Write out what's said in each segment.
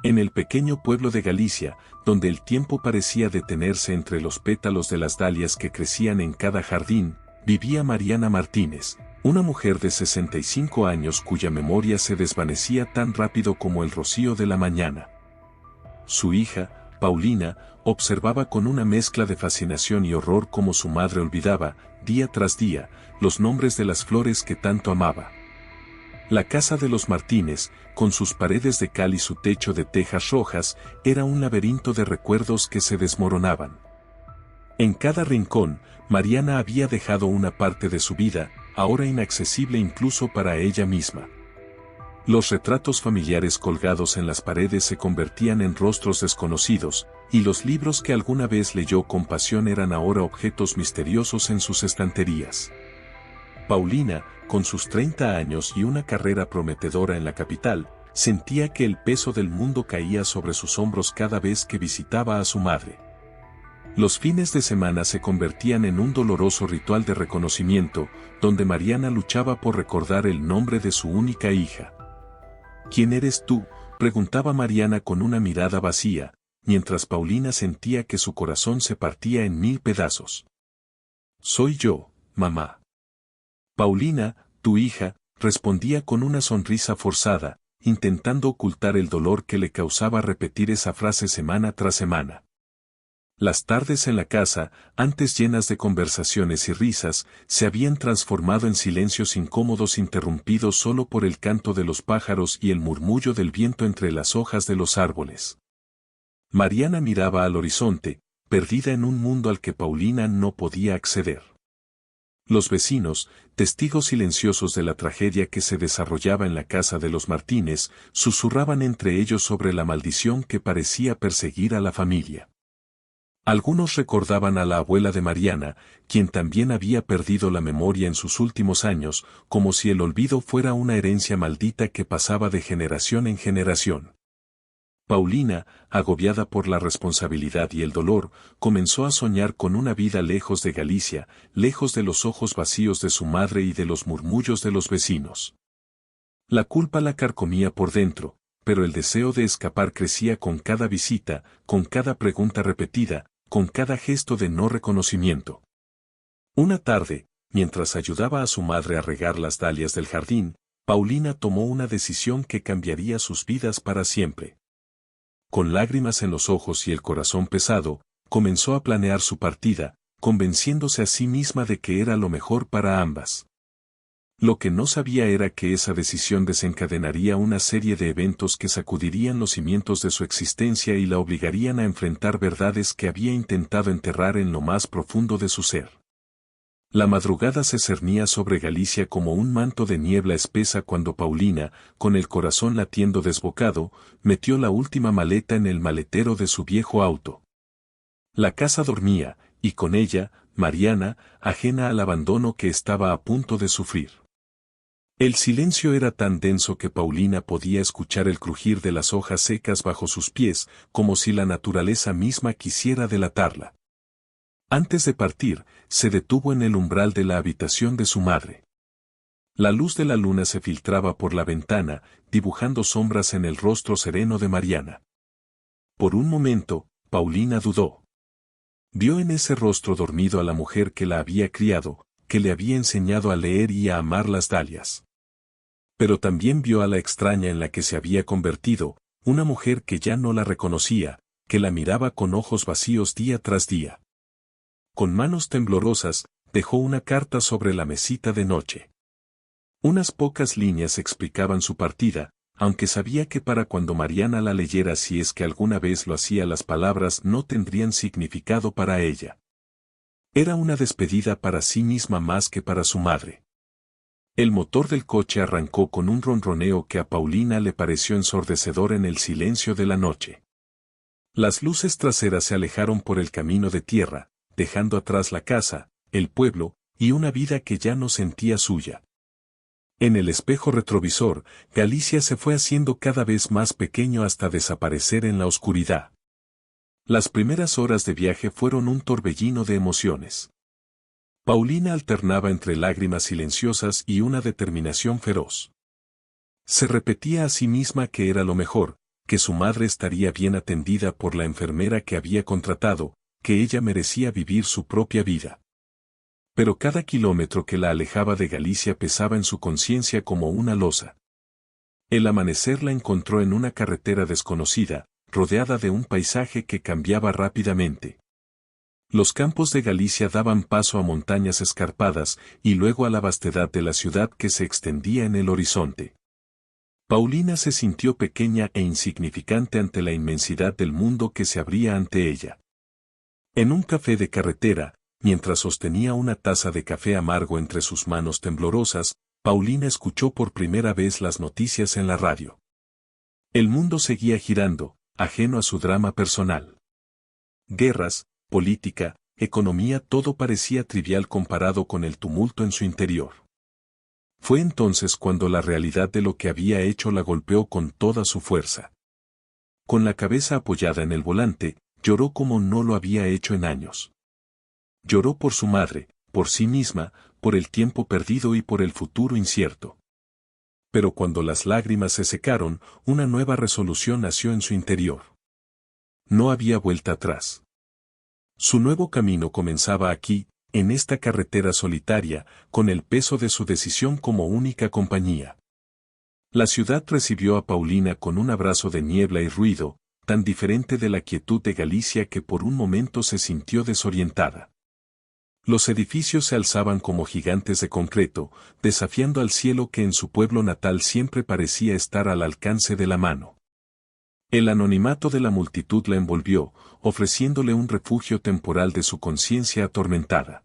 En el pequeño pueblo de Galicia, donde el tiempo parecía detenerse entre los pétalos de las dalias que crecían en cada jardín, vivía Mariana Martínez, una mujer de 65 años cuya memoria se desvanecía tan rápido como el rocío de la mañana. Su hija, Paulina, observaba con una mezcla de fascinación y horror cómo su madre olvidaba, día tras día, los nombres de las flores que tanto amaba. La casa de los Martínez, con sus paredes de cal y su techo de tejas rojas, era un laberinto de recuerdos que se desmoronaban. En cada rincón, Mariana había dejado una parte de su vida, ahora inaccesible incluso para ella misma. Los retratos familiares colgados en las paredes se convertían en rostros desconocidos, y los libros que alguna vez leyó con pasión eran ahora objetos misteriosos en sus estanterías. Paulina, con sus 30 años y una carrera prometedora en la capital, sentía que el peso del mundo caía sobre sus hombros cada vez que visitaba a su madre. Los fines de semana se convertían en un doloroso ritual de reconocimiento, donde Mariana luchaba por recordar el nombre de su única hija. ¿Quién eres tú?, preguntaba Mariana con una mirada vacía, mientras Paulina sentía que su corazón se partía en 1000 pedazos. Soy yo, mamá. Paulina, tu hija, respondía con una sonrisa forzada, intentando ocultar el dolor que le causaba repetir esa frase semana tras semana. Las tardes en la casa, antes llenas de conversaciones y risas, se habían transformado en silencios incómodos interrumpidos solo por el canto de los pájaros y el murmullo del viento entre las hojas de los árboles. Mariana miraba al horizonte, perdida en un mundo al que Paulina no podía acceder. Los vecinos, testigos silenciosos de la tragedia que se desarrollaba en la casa de los Martínez, susurraban entre ellos sobre la maldición que parecía perseguir a la familia. Algunos recordaban a la abuela de Mariana, quien también había perdido la memoria en sus últimos años, como si el olvido fuera una herencia maldita que pasaba de generación en generación. Paulina, agobiada por la responsabilidad y el dolor, comenzó a soñar con una vida lejos de Galicia, lejos de los ojos vacíos de su madre y de los murmullos de los vecinos. La culpa la carcomía por dentro, pero el deseo de escapar crecía con cada visita, con cada pregunta repetida, con cada gesto de no reconocimiento. Una tarde, mientras ayudaba a su madre a regar las dalias del jardín, Paulina tomó una decisión que cambiaría sus vidas para siempre. Con lágrimas en los ojos y el corazón pesado, comenzó a planear su partida, convenciéndose a sí misma de que era lo mejor para ambas. Lo que no sabía era que esa decisión desencadenaría una serie de eventos que sacudirían los cimientos de su existencia y la obligarían a enfrentar verdades que había intentado enterrar en lo más profundo de su ser. La madrugada se cernía sobre Galicia como un manto de niebla espesa cuando Paulina, con el corazón latiendo desbocado, metió la última maleta en el maletero de su viejo auto. La casa dormía, y con ella, Mariana, ajena al abandono que estaba a punto de sufrir. El silencio era tan denso que Paulina podía escuchar el crujir de las hojas secas bajo sus pies, como si la naturaleza misma quisiera delatarla. Antes de partir, se detuvo en el umbral de la habitación de su madre. La luz de la luna se filtraba por la ventana, dibujando sombras en el rostro sereno de Mariana. Por un momento, Paulina dudó. Vio en ese rostro dormido a la mujer que la había criado, que le había enseñado a leer y a amar las dalias. Pero también vio a la extraña en la que se había convertido, una mujer que ya no la reconocía, que la miraba con ojos vacíos día tras día. Con manos temblorosas, dejó una carta sobre la mesita de noche. Unas pocas líneas explicaban su partida, aunque sabía que para cuando Mariana la leyera, si es que alguna vez lo hacía, las palabras no tendrían significado para ella. Era una despedida para sí misma más que para su madre. El motor del coche arrancó con un ronroneo que a Paulina le pareció ensordecedor en el silencio de la noche. Las luces traseras se alejaron por el camino de tierra, dejando atrás la casa, el pueblo, y una vida que ya no sentía suya. En el espejo retrovisor, Galicia se fue haciendo cada vez más pequeño hasta desaparecer en la oscuridad. Las primeras horas de viaje fueron un torbellino de emociones. Paulina alternaba entre lágrimas silenciosas y una determinación feroz. Se repetía a sí misma que era lo mejor, que su madre estaría bien atendida por la enfermera que había contratado, que ella merecía vivir su propia vida. Pero cada kilómetro que la alejaba de Galicia pesaba en su conciencia como una losa. El amanecer la encontró en una carretera desconocida, rodeada de un paisaje que cambiaba rápidamente. Los campos de Galicia daban paso a montañas escarpadas y luego a la vastedad de la ciudad que se extendía en el horizonte. Paulina se sintió pequeña e insignificante ante la inmensidad del mundo que se abría ante ella. En un café de carretera, mientras sostenía una taza de café amargo entre sus manos temblorosas, Paulina escuchó por primera vez las noticias en la radio. El mundo seguía girando, ajeno a su drama personal. Guerras, política, economía, todo parecía trivial comparado con el tumulto en su interior. Fue entonces cuando la realidad de lo que había hecho la golpeó con toda su fuerza. Con la cabeza apoyada en el volante, lloró como no lo había hecho en años. Lloró por su madre, por sí misma, por el tiempo perdido y por el futuro incierto. Pero cuando las lágrimas se secaron, una nueva resolución nació en su interior. No había vuelta atrás. Su nuevo camino comenzaba aquí, en esta carretera solitaria, con el peso de su decisión como única compañía. La ciudad recibió a Paulina con un abrazo de niebla y ruido, tan diferente de la quietud de Galicia que por un momento se sintió desorientada. Los edificios se alzaban como gigantes de concreto, desafiando al cielo que en su pueblo natal siempre parecía estar al alcance de la mano. El anonimato de la multitud la envolvió, ofreciéndole un refugio temporal de su conciencia atormentada.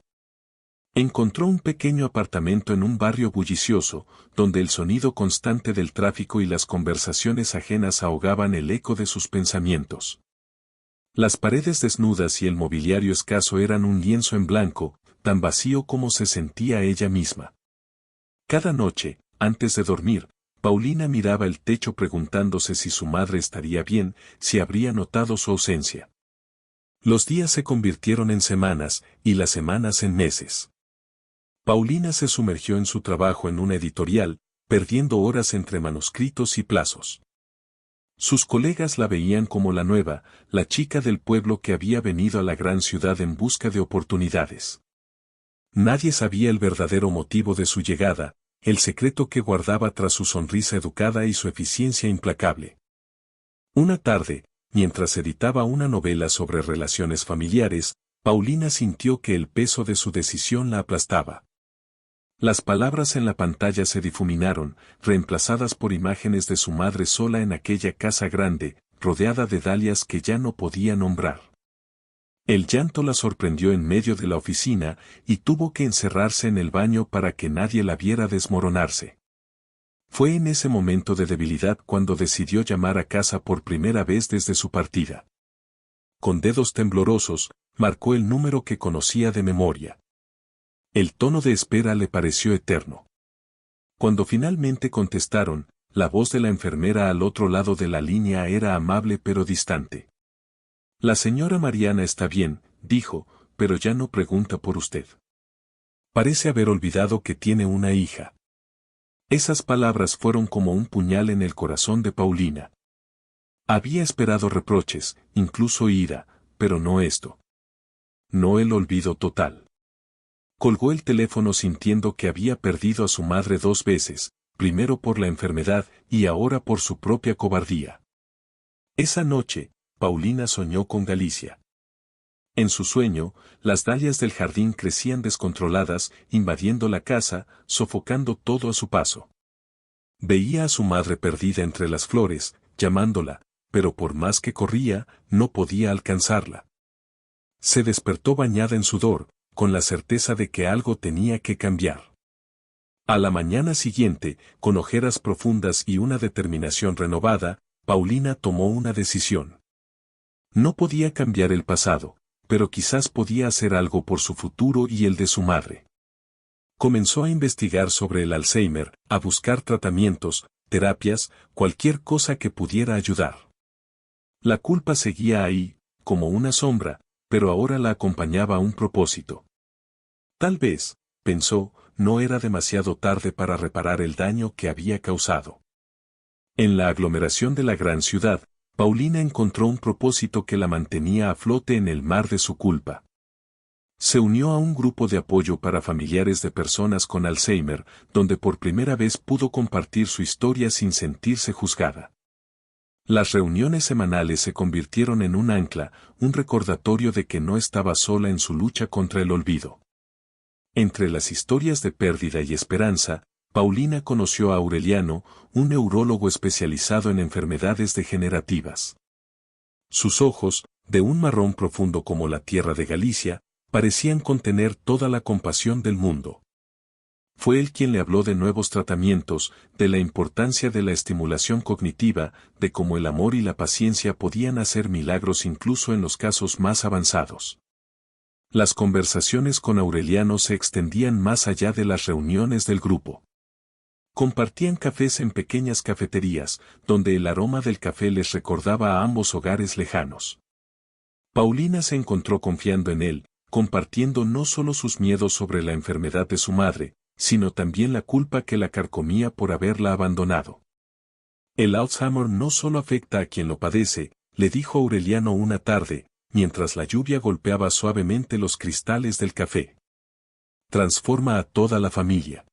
Encontró un pequeño apartamento en un barrio bullicioso, donde el sonido constante del tráfico y las conversaciones ajenas ahogaban el eco de sus pensamientos. Las paredes desnudas y el mobiliario escaso eran un lienzo en blanco, tan vacío como se sentía ella misma. Cada noche, antes de dormir, Paulina miraba el techo preguntándose si su madre estaría bien, si habría notado su ausencia. Los días se convirtieron en semanas, y las semanas en meses. Paulina se sumergió en su trabajo en una editorial, perdiendo horas entre manuscritos y plazos. Sus colegas la veían como la nueva, la chica del pueblo que había venido a la gran ciudad en busca de oportunidades. Nadie sabía el verdadero motivo de su llegada, el secreto que guardaba tras su sonrisa educada y su eficiencia implacable. Una tarde, mientras editaba una novela sobre relaciones familiares, Paulina sintió que el peso de su decisión la aplastaba. Las palabras en la pantalla se difuminaron, reemplazadas por imágenes de su madre sola en aquella casa grande, rodeada de dalias que ya no podía nombrar. El llanto la sorprendió en medio de la oficina y tuvo que encerrarse en el baño para que nadie la viera desmoronarse. Fue en ese momento de debilidad cuando decidió llamar a casa por primera vez desde su partida. Con dedos temblorosos, marcó el número que conocía de memoria. El tono de espera le pareció eterno. Cuando finalmente contestaron, la voz de la enfermera al otro lado de la línea era amable pero distante. La señora Mariana está bien, dijo, pero ya no pregunta por usted. Parece haber olvidado que tiene una hija. Esas palabras fueron como un puñal en el corazón de Paulina. Había esperado reproches, incluso ira, pero no esto. No el olvido total. Colgó el teléfono sintiendo que había perdido a su madre 2 veces, primero por la enfermedad y ahora por su propia cobardía. Esa noche, Paulina soñó con Galicia. En su sueño, las dalias del jardín crecían descontroladas, invadiendo la casa, sofocando todo a su paso. Veía a su madre perdida entre las flores, llamándola, pero por más que corría, no podía alcanzarla. Se despertó bañada en sudor, con la certeza de que algo tenía que cambiar. A la mañana siguiente, con ojeras profundas y una determinación renovada, Paulina tomó una decisión. No podía cambiar el pasado, pero quizás podía hacer algo por su futuro y el de su madre. Comenzó a investigar sobre el Alzheimer, a buscar tratamientos, terapias, cualquier cosa que pudiera ayudar. La culpa seguía ahí, como una sombra, pero ahora la acompañaba un propósito. Tal vez, pensó, no era demasiado tarde para reparar el daño que había causado. En la aglomeración de la gran ciudad, Paulina encontró un propósito que la mantenía a flote en el mar de su culpa. Se unió a un grupo de apoyo para familiares de personas con Alzheimer, donde por primera vez pudo compartir su historia sin sentirse juzgada. Las reuniones semanales se convirtieron en un ancla, un recordatorio de que no estaba sola en su lucha contra el olvido. Entre las historias de pérdida y esperanza, Paulina conoció a Aureliano, un neurólogo especializado en enfermedades degenerativas. Sus ojos, de un marrón profundo como la tierra de Galicia, parecían contener toda la compasión del mundo. Fue él quien le habló de nuevos tratamientos, de la importancia de la estimulación cognitiva, de cómo el amor y la paciencia podían hacer milagros incluso en los casos más avanzados. Las conversaciones con Aureliano se extendían más allá de las reuniones del grupo. Compartían cafés en pequeñas cafeterías, donde el aroma del café les recordaba a ambos hogares lejanos. Paulina se encontró confiando en él, compartiendo no solo sus miedos sobre la enfermedad de su madre, sino también la culpa que la carcomía por haberla abandonado. El Alzheimer no solo afecta a quien lo padece, le dijo Aureliano una tarde, mientras la lluvia golpeaba suavemente los cristales del café. Transforma a toda la familia.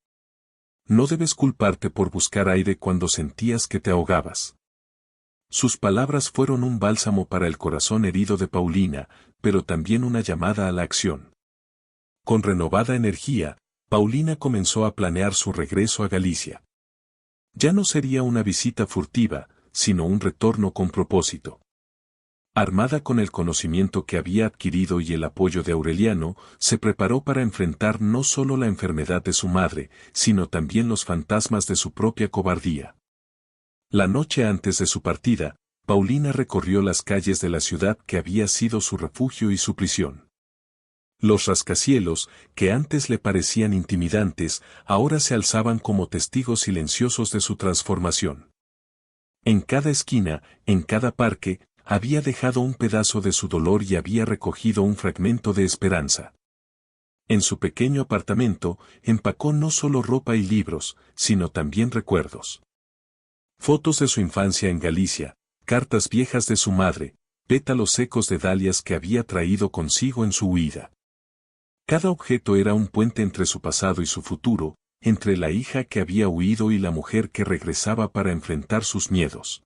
No debes culparte por buscar aire cuando sentías que te ahogabas. Sus palabras fueron un bálsamo para el corazón herido de Paulina, pero también una llamada a la acción. Con renovada energía, Paulina comenzó a planear su regreso a Galicia. Ya no sería una visita furtiva, sino un retorno con propósito. Armada con el conocimiento que había adquirido y el apoyo de Aureliano, se preparó para enfrentar no solo la enfermedad de su madre, sino también los fantasmas de su propia cobardía. La noche antes de su partida, Paulina recorrió las calles de la ciudad que había sido su refugio y su prisión. Los rascacielos, que antes le parecían intimidantes, ahora se alzaban como testigos silenciosos de su transformación. En cada esquina, en cada parque, había dejado un pedazo de su dolor y había recogido un fragmento de esperanza. En su pequeño apartamento, empacó no solo ropa y libros, sino también recuerdos. Fotos de su infancia en Galicia, cartas viejas de su madre, pétalos secos de dalias que había traído consigo en su huida. Cada objeto era un puente entre su pasado y su futuro, entre la hija que había huido y la mujer que regresaba para enfrentar sus miedos.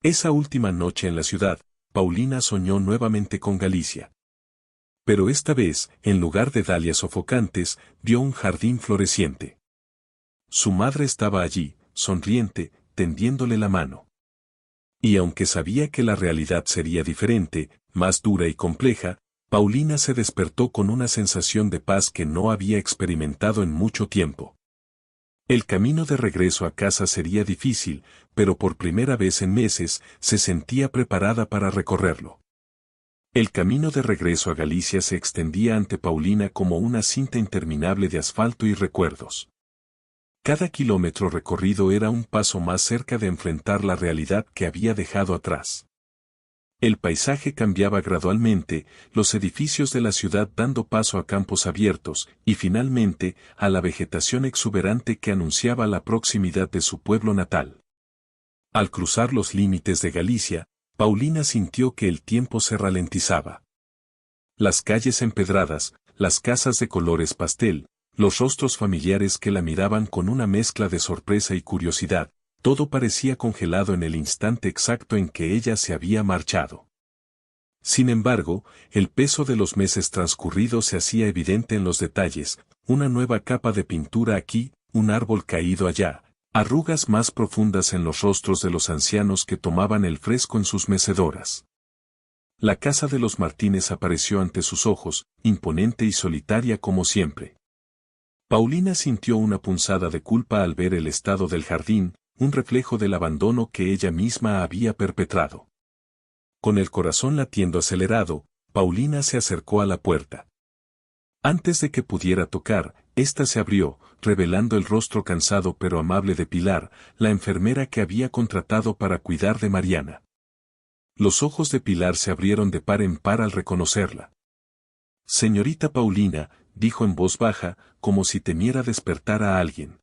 Esa última noche en la ciudad, Paulina soñó nuevamente con Galicia. Pero esta vez, en lugar de dalias sofocantes, vio un jardín floreciente. Su madre estaba allí, sonriente, tendiéndole la mano. Y aunque sabía que la realidad sería diferente, más dura y compleja, Paulina se despertó con una sensación de paz que no había experimentado en mucho tiempo. El camino de regreso a casa sería difícil, pero por primera vez en meses se sentía preparada para recorrerlo. El camino de regreso a Galicia se extendía ante Paulina como una cinta interminable de asfalto y recuerdos. Cada kilómetro recorrido era un paso más cerca de enfrentar la realidad que había dejado atrás. El paisaje cambiaba gradualmente, los edificios de la ciudad dando paso a campos abiertos, y finalmente, a la vegetación exuberante que anunciaba la proximidad de su pueblo natal. Al cruzar los límites de Galicia, Paulina sintió que el tiempo se ralentizaba. Las calles empedradas, las casas de colores pastel, los rostros familiares que la miraban con una mezcla de sorpresa y curiosidad, todo parecía congelado en el instante exacto en que ella se había marchado. Sin embargo, el peso de los meses transcurridos se hacía evidente en los detalles, una nueva capa de pintura aquí, un árbol caído allá, arrugas más profundas en los rostros de los ancianos que tomaban el fresco en sus mecedoras. La casa de los Martínez apareció ante sus ojos, imponente y solitaria como siempre. Paulina sintió una punzada de culpa al ver el estado del jardín, un reflejo del abandono que ella misma había perpetrado. Con el corazón latiendo acelerado, Paulina se acercó a la puerta. Antes de que pudiera tocar, ésta se abrió, revelando el rostro cansado pero amable de Pilar, la enfermera que había contratado para cuidar de Mariana. Los ojos de Pilar se abrieron de par en par al reconocerla. «Señorita Paulina», dijo en voz baja, como si temiera despertar a alguien.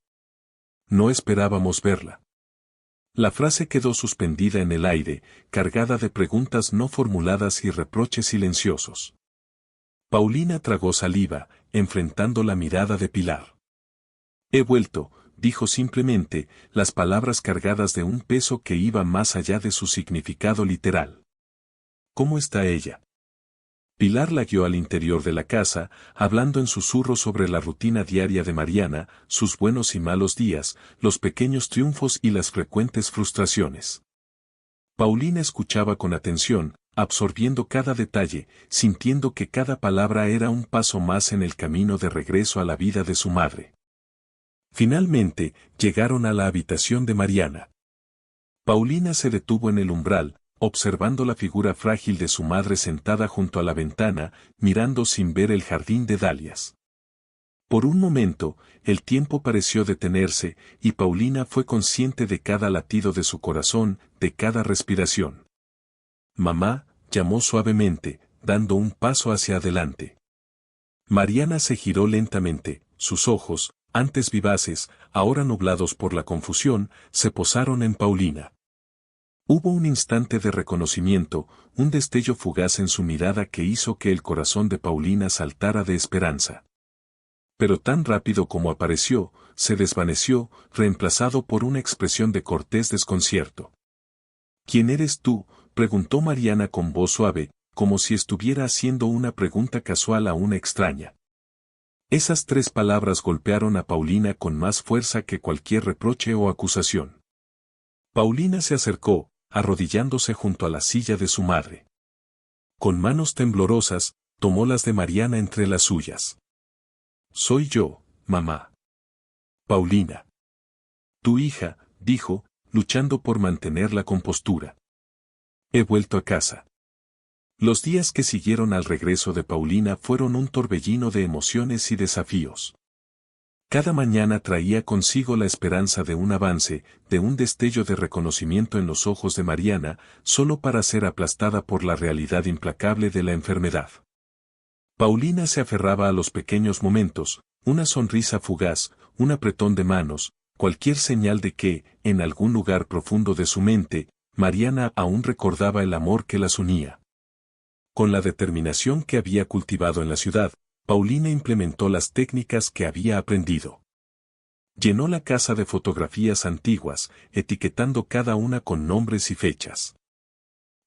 «No esperábamos verla». La frase quedó suspendida en el aire, cargada de preguntas no formuladas y reproches silenciosos. Paulina tragó saliva, enfrentando la mirada de Pilar. He vuelto, dijo simplemente, las palabras cargadas de un peso que iba más allá de su significado literal. ¿Cómo está ella? Pilar la guió al interior de la casa, hablando en susurros sobre la rutina diaria de Mariana, sus buenos y malos días, los pequeños triunfos y las frecuentes frustraciones. Paulina escuchaba con atención, absorbiendo cada detalle, sintiendo que cada palabra era un paso más en el camino de regreso a la vida de su madre. Finalmente, llegaron a la habitación de Mariana. Paulina se detuvo en el umbral, observando la figura frágil de su madre sentada junto a la ventana, mirando sin ver el jardín de dalias. Por un momento, el tiempo pareció detenerse, y Paulina fue consciente de cada latido de su corazón, de cada respiración. «Mamá», llamó suavemente, dando un paso hacia adelante. Mariana se giró lentamente, sus ojos, antes vivaces, ahora nublados por la confusión, se posaron en Paulina. Hubo un instante de reconocimiento, un destello fugaz en su mirada que hizo que el corazón de Paulina saltara de esperanza. Pero tan rápido como apareció, se desvaneció, reemplazado por una expresión de cortés desconcierto. «¿Quién eres tú?», preguntó Mariana con voz suave, como si estuviera haciendo una pregunta casual a una extraña. Esas 3 palabras golpearon a Paulina con más fuerza que cualquier reproche o acusación. Paulina se acercó, arrodillándose junto a la silla de su madre. Con manos temblorosas, tomó las de Mariana entre las suyas. «Soy yo, mamá». «Paulina». «Tu hija», dijo, luchando por mantener la compostura. «He vuelto a casa». Los días que siguieron al regreso de Paulina fueron un torbellino de emociones y desafíos. Cada mañana traía consigo la esperanza de un avance, de un destello de reconocimiento en los ojos de Mariana, solo para ser aplastada por la realidad implacable de la enfermedad. Paulina se aferraba a los pequeños momentos, una sonrisa fugaz, un apretón de manos, cualquier señal de que, en algún lugar profundo de su mente, Mariana aún recordaba el amor que las unía. Con la determinación que había cultivado en la ciudad, Paulina implementó las técnicas que había aprendido. Llenó la casa de fotografías antiguas, etiquetando cada una con nombres y fechas.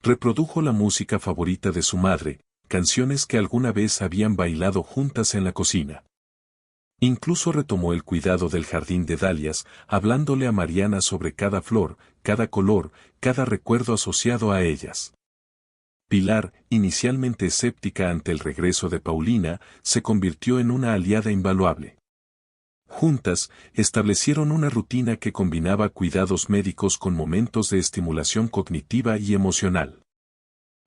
Reprodujo la música favorita de su madre, canciones que alguna vez habían bailado juntas en la cocina. Incluso retomó el cuidado del jardín de dalias, hablándole a Mariana sobre cada flor, cada color, cada recuerdo asociado a ellas. Pilar, inicialmente escéptica ante el regreso de Paulina, se convirtió en una aliada invaluable. Juntas, establecieron una rutina que combinaba cuidados médicos con momentos de estimulación cognitiva y emocional.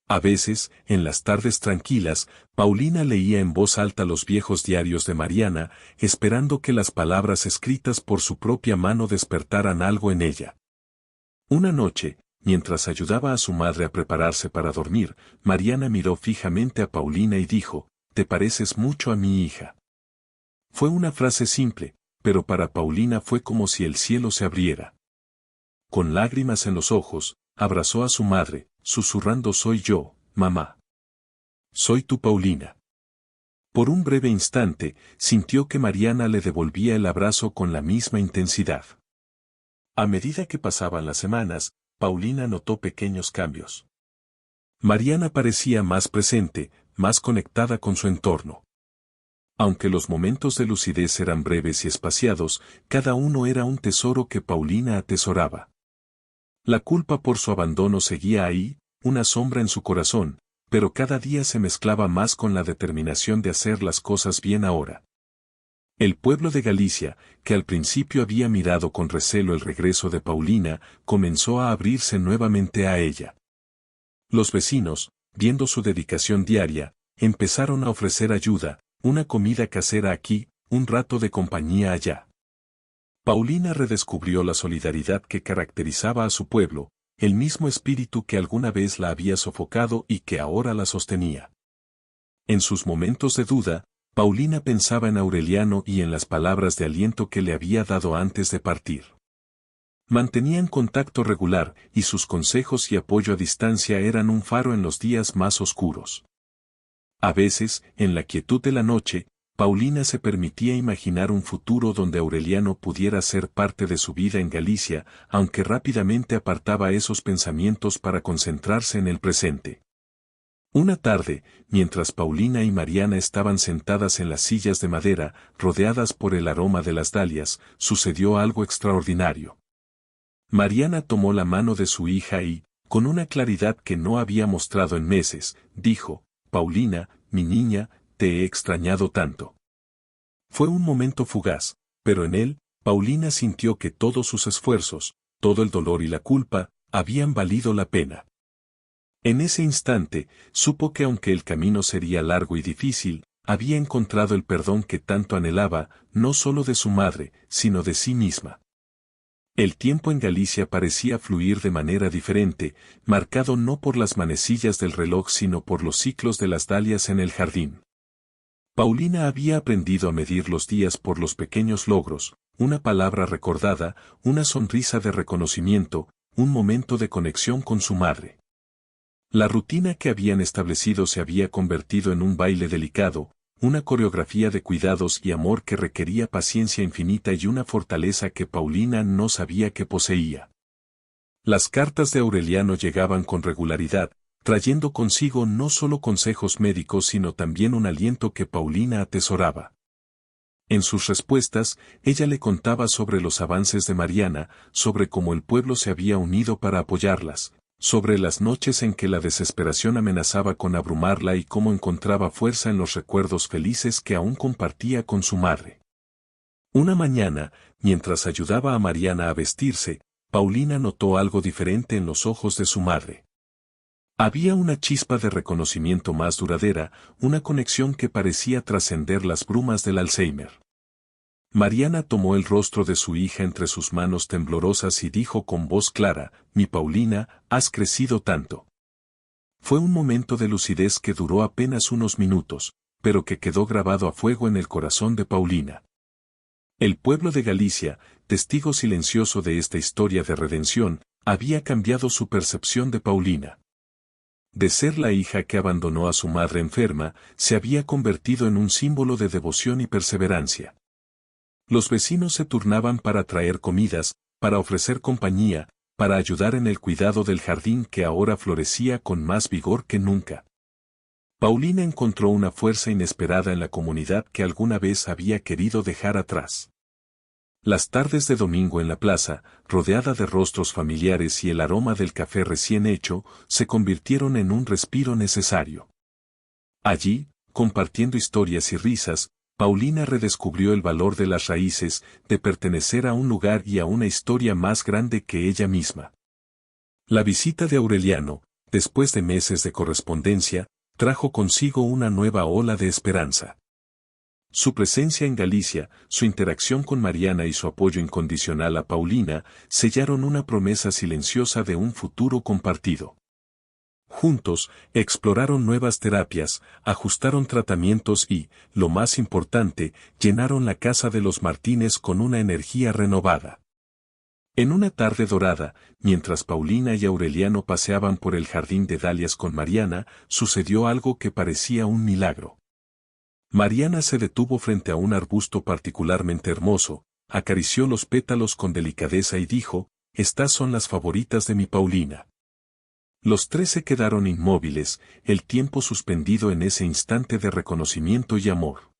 A veces, en las tardes tranquilas, Paulina leía en voz alta los viejos diarios de Mariana, esperando que las palabras escritas por su propia mano despertaran algo en ella. Una noche, mientras ayudaba a su madre a prepararse para dormir, Mariana miró fijamente a Paulina y dijo: «Te pareces mucho a mi hija». Fue una frase simple, pero para Paulina fue como si el cielo se abriera. Con lágrimas en los ojos, abrazó a su madre, susurrando: «Soy yo, mamá. Soy tu Paulina». Por un breve instante, sintió que Mariana le devolvía el abrazo con la misma intensidad. A medida que pasaban las semanas, Paulina notó pequeños cambios. Mariana parecía más presente, más conectada con su entorno. Aunque los momentos de lucidez eran breves y espaciados, cada uno era un tesoro que Paulina atesoraba. La culpa por su abandono seguía ahí, una sombra en su corazón, pero cada día se mezclaba más con la determinación de hacer las cosas bien ahora. El pueblo de Galicia, que al principio había mirado con recelo el regreso de Paulina, comenzó a abrirse nuevamente a ella. Los vecinos, viendo su dedicación diaria, empezaron a ofrecer ayuda, una comida casera aquí, un rato de compañía allá. Paulina redescubrió la solidaridad que caracterizaba a su pueblo, el mismo espíritu que alguna vez la había sofocado y que ahora la sostenía. En sus momentos de duda, Paulina pensaba en Aureliano y en las palabras de aliento que le había dado antes de partir. Mantenían contacto regular y sus consejos y apoyo a distancia eran un faro en los días más oscuros. A veces, en la quietud de la noche, Paulina se permitía imaginar un futuro donde Aureliano pudiera ser parte de su vida en Galicia, aunque rápidamente apartaba esos pensamientos para concentrarse en el presente. Una tarde, mientras Paulina y Mariana estaban sentadas en las sillas de madera, rodeadas por el aroma de las dalias, sucedió algo extraordinario. Mariana tomó la mano de su hija y, con una claridad que no había mostrado en meses, dijo: «Paulina, mi niña, te he extrañado tanto». Fue un momento fugaz, pero en él, Paulina sintió que todos sus esfuerzos, todo el dolor y la culpa, habían valido la pena. En ese instante, supo que aunque el camino sería largo y difícil, había encontrado el perdón que tanto anhelaba, no solo de su madre, sino de sí misma. El tiempo en Galicia parecía fluir de manera diferente, marcado no por las manecillas del reloj sino por los ciclos de las dalias en el jardín. Paulina había aprendido a medir los días por los pequeños logros, una palabra recordada, una sonrisa de reconocimiento, un momento de conexión con su madre. La rutina que habían establecido se había convertido en un baile delicado, una coreografía de cuidados y amor que requería paciencia infinita y una fortaleza que Paulina no sabía que poseía. Las cartas de Aureliano llegaban con regularidad, trayendo consigo no solo consejos médicos sino también un aliento que Paulina atesoraba. En sus respuestas, ella le contaba sobre los avances de Mariana, sobre cómo el pueblo se había unido para apoyarlas, sobre las noches en que la desesperación amenazaba con abrumarla y cómo encontraba fuerza en los recuerdos felices que aún compartía con su madre. Una mañana, mientras ayudaba a Mariana a vestirse, Paulina notó algo diferente en los ojos de su madre. Había una chispa de reconocimiento más duradera, una conexión que parecía trascender las brumas del Alzheimer. Mariana tomó el rostro de su hija entre sus manos temblorosas y dijo con voz clara: «Mi Paulina, has crecido tanto». Fue un momento de lucidez que duró apenas unos minutos, pero que quedó grabado a fuego en el corazón de Paulina. El pueblo de Galicia, testigo silencioso de esta historia de redención, había cambiado su percepción de Paulina. De ser la hija que abandonó a su madre enferma, se había convertido en un símbolo de devoción y perseverancia. Los vecinos se turnaban para traer comidas, para ofrecer compañía, para ayudar en el cuidado del jardín que ahora florecía con más vigor que nunca. Paulina encontró una fuerza inesperada en la comunidad que alguna vez había querido dejar atrás. Las tardes de domingo en la plaza, rodeada de rostros familiares y el aroma del café recién hecho, se convirtieron en un respiro necesario. Allí, compartiendo historias y risas, Paulina redescubrió el valor de las raíces, de pertenecer a un lugar y a una historia más grande que ella misma. La visita de Aureliano, después de meses de correspondencia, trajo consigo una nueva ola de esperanza. Su presencia en Galicia, su interacción con Mariana y su apoyo incondicional a Paulina, sellaron una promesa silenciosa de un futuro compartido. Juntos, exploraron nuevas terapias, ajustaron tratamientos y, lo más importante, llenaron la casa de los Martínez con una energía renovada. En una tarde dorada, mientras Paulina y Aureliano paseaban por el jardín de dalias con Mariana, sucedió algo que parecía un milagro. Mariana se detuvo frente a un arbusto particularmente hermoso, acarició los pétalos con delicadeza y dijo: «Estas son las favoritas de mi Paulina». Los tres se quedaron inmóviles, el tiempo suspendido en ese instante de reconocimiento y amor.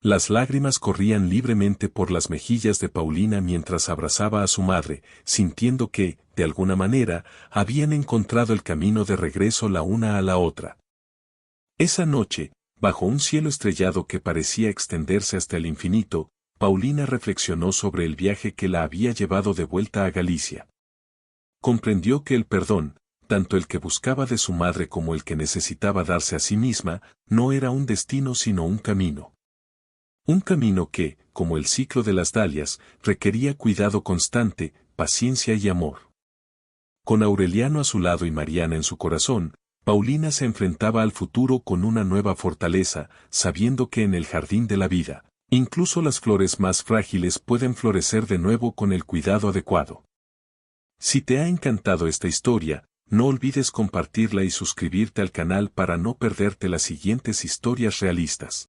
Las lágrimas corrían libremente por las mejillas de Paulina mientras abrazaba a su madre, sintiendo que, de alguna manera, habían encontrado el camino de regreso la una a la otra. Esa noche, bajo un cielo estrellado que parecía extenderse hasta el infinito, Paulina reflexionó sobre el viaje que la había llevado de vuelta a Galicia. Comprendió que el perdón, tanto el que buscaba de su madre como el que necesitaba darse a sí misma, no era un destino sino un camino. Un camino que, como el ciclo de las dalias, requería cuidado constante, paciencia y amor. Con Aureliano a su lado y Mariana en su corazón, Paulina se enfrentaba al futuro con una nueva fortaleza, sabiendo que en el jardín de la vida, incluso las flores más frágiles pueden florecer de nuevo con el cuidado adecuado. Si te ha encantado esta historia, no olvides compartirla y suscribirte al canal para no perderte las siguientes historias realistas.